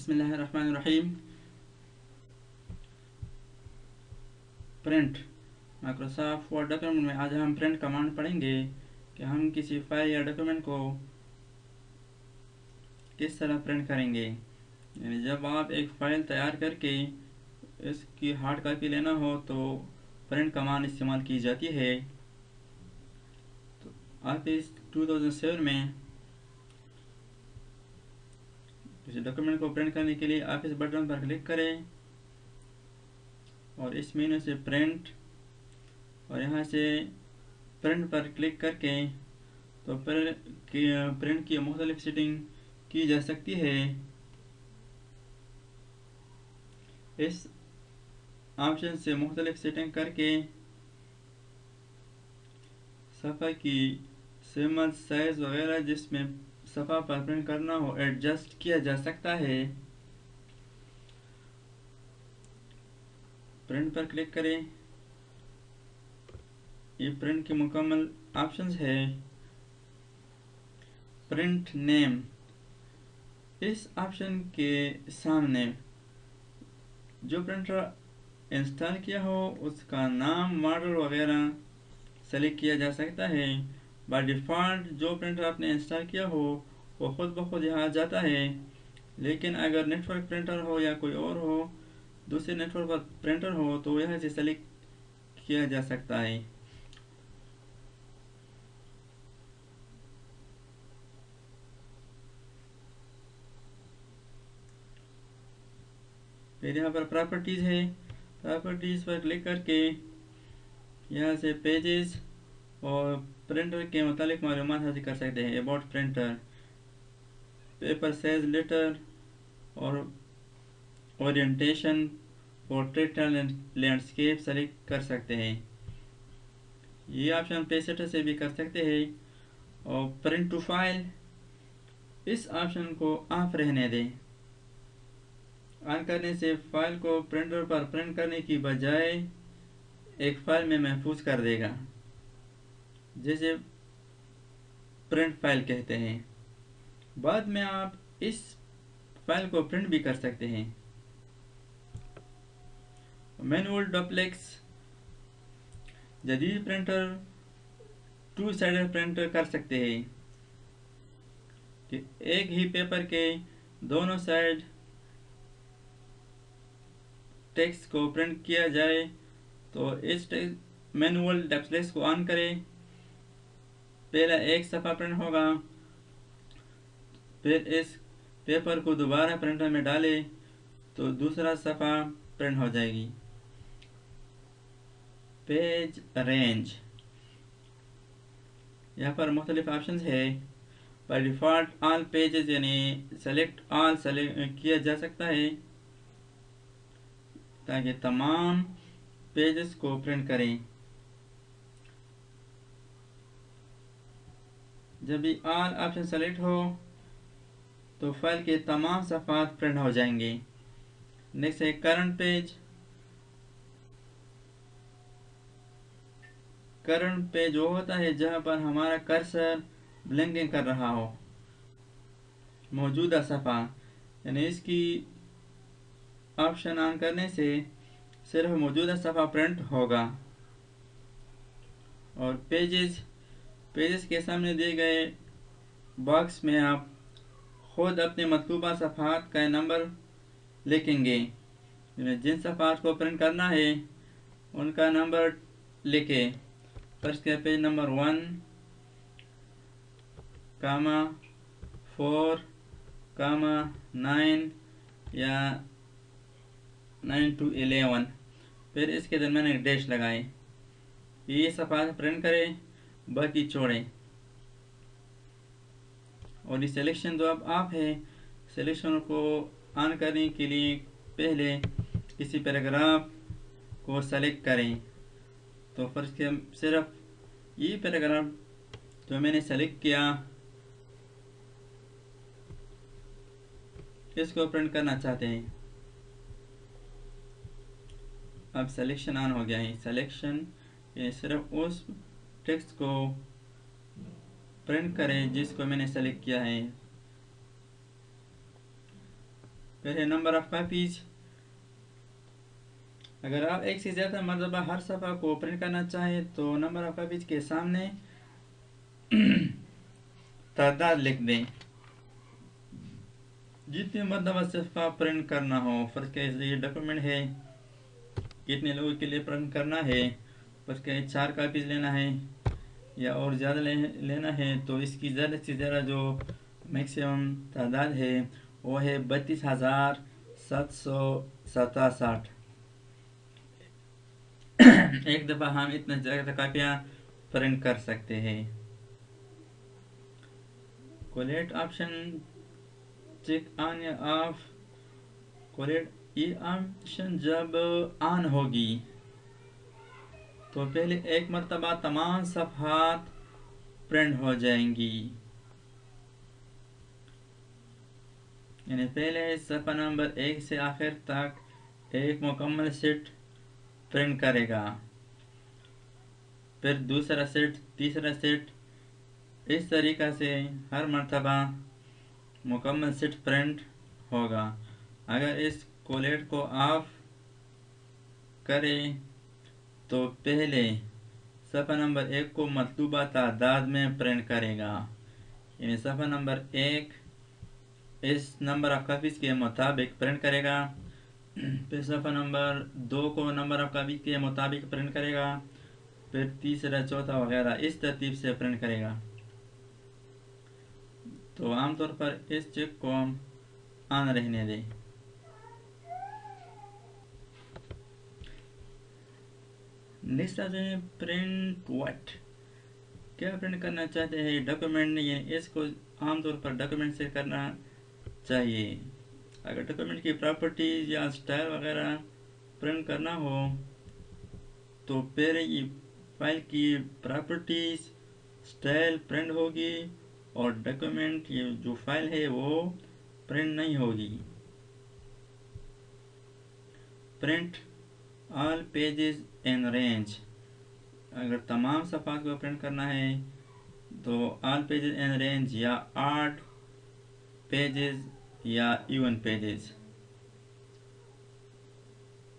बिस्मिल्लाहिर्रहमानिर्रहीम। Print Microsoft word document में आज हम प्रिंट कमांड पढ़ेंगे कि हम किसी फाइल या डॉक्यूमेंट को किस तरह प्रिंट करेंगे। यानी जब आप एक फ़ाइल तैयार करके इसकी हार्ड कॉपी लेना हो तो प्रिंट कमांड इस्तेमाल की जाती है। तो ऑफिस 2007 में किसी डॉक्यूमेंट को प्रिंट करने के लिए ऑफिस बटन पर क्लिक करें और इस मेन्यू से प्रिंट और यहाँ से प्रिंट पर क्लिक करके तो प्रिंट की मुख्तलिफ सेटिंग की जा सकती है। इस ऑप्शन से मुख्तलिफ सेटिंग करके सफ़ा की सिमत साइज़ वगैरह जिसमें सफ़ा पर प्रिंट करना हो एडजस्ट किया जा सकता है। प्रिंट पर क्लिक करें। ये प्रिंट के मुकम्मल ऑप्शंस है। प्रिंट नेम, इस ऑप्शन के सामने जो प्रिंटर इंस्टॉल किया हो उसका नाम, मॉडल वगैरह सेलेक्ट किया जा सकता है। बाय डिफ़ॉल्ट जो प्रिंटर आपने इंस्टॉल किया हो वो खुद ब खुद यहाँ जाता है, लेकिन अगर नेटवर्क प्रिंटर हो या कोई और हो, दूसरे नेटवर्क पर प्रिंटर हो तो यहाँ से सेलेक्ट किया जा सकता है। फिर यहाँ पर प्रॉपर्टीज़ है। प्रॉपर्टीज़ पर क्लिक करके यहाँ से पेजेस और प्रिंटर के मुतालिक मालूमात हासिल कर सकते हैं। About printer, paper size letter और ओरिएंटेशन, पोर्ट्रेट लैंडस्केप सेलेक्ट कर सकते हैं। ये ऑप्शन पेज सेटर से भी कर सकते हैं। और प्रिंट टू फाइल, इस ऑप्शन को ऑफ रहने दें। ऑन करने से फाइल को प्रिंटर पर प्रिंट करने की बजाय एक फाइल में महफूज कर देगा, जिसे प्रिंट फाइल कहते हैं। बाद में आप इस फाइल को प्रिंट भी कर सकते हैं। मैनुअल डुप्लेक्स, जदीद प्रिंटर टू साइडेड प्रिंटर कर सकते हैं कि एक ही पेपर के दोनों साइड टेक्स्ट को प्रिंट किया जाए। तो इस मैनुअल डुप्लेक्स को ऑन करें। पहला एक सफ़ा प्रिंट होगा, फिर इस पेपर को दोबारा प्रिंटर में डालें तो दूसरा सफ़ा प्रिंट हो जाएगी। पेज रेंज, यहाँ पर मुख्तलिफ ऑप्शंस है। बाय डिफ़ॉल्ट ऑल पेजेस यानी सेलेक्ट ऑल सेलेक्ट किया जा सकता है ताकि तमाम पेजेस को प्रिंट करें। जब भी ऑल ऑप्शन सेलेक्ट हो तो फाइल के तमाम सफ़ात प्रिंट हो जाएंगे। नेक्स्ट है करंट पेज। करंट पेज वो होता है जहाँ पर हमारा कर्सर ब्लिंकिंग कर रहा हो, मौजूदा सफ़ा, यानी इसकी ऑप्शन ऑन करने से सिर्फ मौजूदा सफ़ा प्रिंट होगा। और पेजेस के सामने दिए गए बॉक्स में आप खुद अपने मतलूबा सफ़ात का नंबर लिखेंगे। जिन सफ़ात को प्रिंट करना है उनका नंबर लिखे। फर्स्ट के पेज नंबर 1, 4, 9 या 9 to 11, फिर इसके दरमियान एक डैश लगाएं। ये सफ़ात प्रिंट करें, बाकी छोड़ें। और ये सिलेक्शन जो अब ऑफ है, सिलेक्शन को ऑन करने के लिए पहले किसी पैराग्राफ को सेलेक्ट करें। तो फर्स्ट के सिर्फ ये पैराग्राफ जो मैंने सेलेक्ट किया इसको प्रिंट करना चाहते हैं। अब सिलेक्शन ऑन हो गया है। सिलेक्शन ये सिर्फ उस टेक्स्ट को प्रिंट करें जिसको मैंने सेलेक्ट किया है। फिर है नंबर ऑफ कापीज। अगर आप एक से ज़्यादा मरतबा हर सफ़ा को प्रिंट करना चाहें तो नंबर ऑफ कापीज के सामने तादाद लिख दें, जितने मरतबा सफ़ा प्रिंट करना हो। फर्ज के ये डॉक्यूमेंट है, कितने लोगों के लिए प्रिंट करना है। फर्ज के 4 कापीज लेना है या और ज़्यादा लेना है तो इसकी ज़्यादा से ज़्यादा जो मैक्सिमम तादाद है वो है 32,767। एक दफ़ा हम इतना ज़्यादा कापियाँ प्रिंट कर सकते हैं। कोलेट ऑप्शन चेक ऑन या ऑफ। कोलेट ये ऑप्शन जब ऑन होगी तो पहले एक मरतबा तमाम सफ़हात प्रिंट हो जाएंगी, यानी पहले सफ़ा नंबर 1 से आखिर तक एक मुकम्मल सेट प्रिंट करेगा, फिर दूसरा सेट, तीसरा सेट, इस तरीक़ा से हर मरतबा मुकम्मल सेट प्रिंट होगा। अगर इस कोलेट को ऑफ करें तो पहले सफ़ा नंबर 1 को मतलूबा तादाद में प्रिंट करेगा, यानी सफ़ा नंबर 1 इस नंबर ऑफ कापीज़ के मुताबिक प्रिंट करेगा, फिर सफ़ा नंबर 2 को नंबर ऑफ कापीज़ के मुताबिक प्रिंट करेगा, फिर तीसरा, चौथा वगैरह इस तरतीब से प्रिंट करेगा। तो आमतौर पर इस चेक को हम ऑन रहने दें। नेक्स्ट आते हैं प्रिंट व्हाट। क्या प्रिंट करना चाहते हैं डॉक्यूमेंट, यानी इसको आमतौर पर डॉक्यूमेंट से करना चाहिए। अगर डॉक्यूमेंट की प्रॉपर्टीज़ या स्टाइल वगैरह प्रिंट करना हो तो पहले ये फाइल की प्रॉपर्टीज़, स्टाइल प्रिंट होगी और डॉक्यूमेंट ये जो फाइल है वो प्रिंट नहीं होगी। Print all pages in range. अगर तमाम सफ़ात को प्रिंट करना है तो ऑल पेजेस इन रेंज या ऑड पेजेस या इवन पेजेस,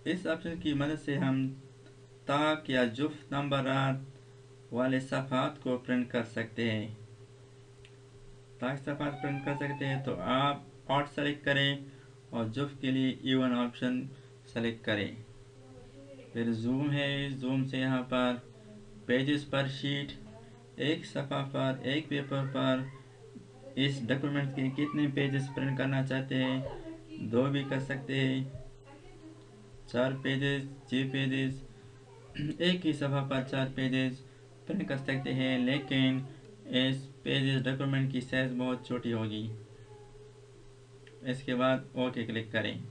इस ऑप्शन की मदद से हम ताक या जुफ्त नंबरात वाले सफ़ात को प्रिंट कर सकते हैं। ताक सफ़ात प्रिंट कर सकते हैं तो आप ऑड सेलेक्ट करें और जुफ्त के लिए इवन ऑप्शन सेलेक्ट करें। फिर जूम है, जूम से यहाँ पर पेजेस पर शीट, एक सफ़ा पर, एक पेपर पर इस डॉक्यूमेंट के कितने पेजेस प्रिंट करना चाहते हैं, 2 भी कर सकते हैं, 4 पेजेस, 6 पेजेस, एक ही सफ़ा पर 4 पेजेस प्रिंट कर सकते हैं, लेकिन इस पेजेस डॉक्यूमेंट की साइज़ बहुत छोटी होगी। इसके बाद ओके क्लिक करें।